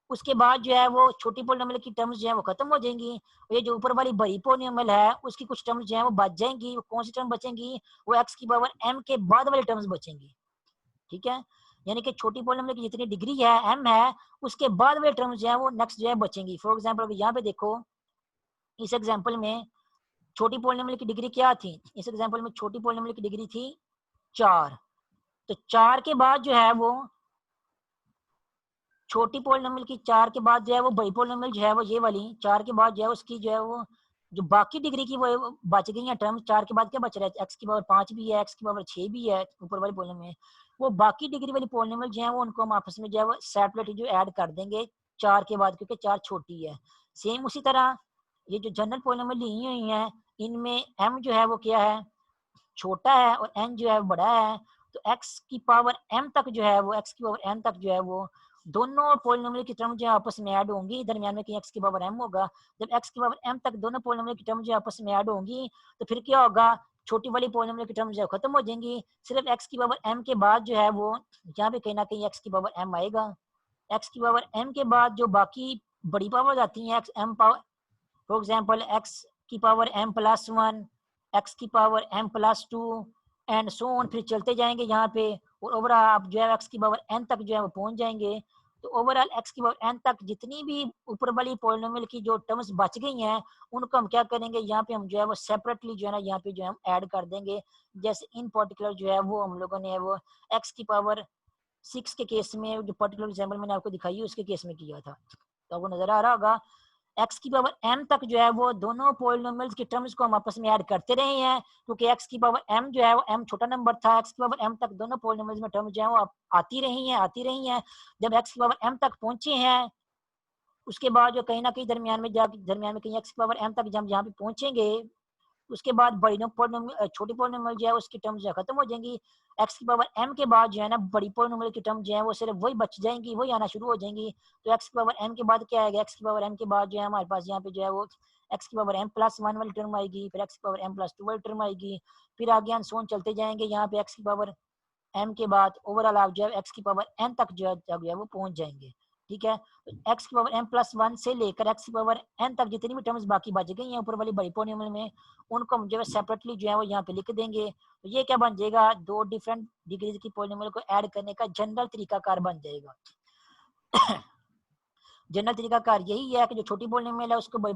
उसके बाद जो है वो छोटी पोलिनोमियल की टर्म्स जो है वो खत्म हो जाएंगी, और ये जो ऊपर वाली बड़ी पोलिनोमियल है उसकी कुछ टर्म्स जो है वो बच जाएंगी। वो कौन सी टर्म बचेंगी, वो एक्स की पावर एम के बाद वाली टर्म्स बचेंगी। ठीक है, यानी कि छोटी पोलिनोमियल की जितनी डिग्री है एम है उसके बाद वाले टर्म्स जो है वो नेक्स्ट जो है बचेंगी। फॉर एग्जाम्पल अगर यहाँ पे देखो इस एग्जाम्पल में छोटी पोलिनोमियल की डिग्री क्या थी, इस एग्जाम्पल में छोटी पोलिनोमियल की डिग्री थी 4, तो 4 के बाद जो है वो छोटी पोलिनोमियल की 4 के बाद जो है वो बड़ी पोलिनोमियल जो है वो ये वाली 4 के बाद जो है उसकी जो है वो जो बाकी डिग्री की वो बच गई है टर्म, 4 के बाद क्या बच रहा है, एक्स की पावर 5 भी है, एक्स की पावर 6 भी है ऊपर वाली पोलिनोमियल में। वो बाकी डिग्री वाली पोलिनोमियल जो है वो उनको हम आपस में जो है वो सेपरेट जो ऐड कर देंगे 4 के बाद, क्योंकि 4 छोटी है। सेम उसी तरह ये जो जनरल पोलिनोमियल ली हुई है इनमें m जो है वो क्या है, छोटा है, और n जो है बड़ा है, तो x की पावर m तक जो है वो, x की पावर n तक जो है वो दोनों पोलिनोमियल की टर्म जो है आपस में ऐड होंगी, दरमियान में कहीं x की पावर m होगा। जब x की पावर m तक दोनों पोलिनोमियल की टर्म जो है आपस में ऐड होंगी, तो फिर क्या होगा, छोटी वाली पोलिनोमियल की टर्म जो है खत्म हो जाएंगी, सिर्फ x की पावर m के बाद जो है वो यहाँ पे कहीं ना कहीं x की पावर m आएगा। x की पावर m के बाद जो बाकी बड़ी पावर आती हैं, x m power, for example x की पावर m+1, x की power m+2 and so on, फिर चलते जाएंगे यहाँ पे, और ओवरऑल आप जो है x की पावर n तक जो है वो पहुंच जाएंगे। तो ओवरऑल x की पावर n तक जितनी भी ऊपर वाली पॉलिनोमियल की जो टर्म्स बच गई हैं, उनको हम क्या करेंगे, यहाँ पे हम जो है वो सेपरेटली जो है ना यहाँ पे जो है हम ऐड कर देंगे। जैसे इन पर्टिकुलर जो है वो हम लोगों ने वो x की पावर 6 के केस में, जो पर्टिकुलर एग्जाम्पल मैंने आपको दिखाई है उसके केस में किया था, तो आपको नजर आ रहा होगा x की पावर m तक जो है वो दोनों पोलिनोमियल्स की टर्म्स को हम आपस में ऐड करते रहे हैं, क्योंकि x की पावर m जो है वो m छोटा नंबर था, x की पावर m तक दोनों पोलिनोमियल्स में टर्म जो है वो आती रही हैं। जब x की पावर m तक पहुंचे हैं, उसके बाद जो कहीं ना कहीं दरमियान में कहीं x की पावर m तक जब यहाँ पे पहुंचेंगे, उसके बाद बड़ी पोलिनोमियल, छोटी पोलिनोमियल जो है उसकी टर्म जो है खत्म हो जाएंगी। x की पावर m के बाद जो है ना बड़ी पोलिनोमियल की टर्म जो है वो सिर्फ वही बच जाएंगी, वही आना शुरू हो जाएंगी। तो x की पावर m के बाद क्या आएगा, x की पावर m के बाद जो है हमारे पास यहाँ पे जो है वो x की पावर m+1 वाली टर्म आएगी, फिर x की पावर m+2 वाली टर्म आएगी, फिर आगे हम सोन चलते जाएंगे, यहाँ पे x की पावर m के बाद ओवरऑल आप जो है x की पावर n तक जो है वो पहुंच जाएंगे। ठीक है, तो x की पावर m+1 से लेकर x की पावर n तक जितनी भी टर्म्स बाकी बच गई हैं ऊपर वाली बड़ी पोलिनोमियल में, उनको हम जो है सेपरेटली जो है वो यहाँ पे लिख देंगे। तो ये क्या बन जाएगा, दो डिफरेंट डिग्रीज की पोलिनोमियल को ऐड करने का जनरल तरीकाकार बन जाएगा। जनरल तरीकाकार यही है कि जो छोटी पोलिनोमियल है उसको बड़ी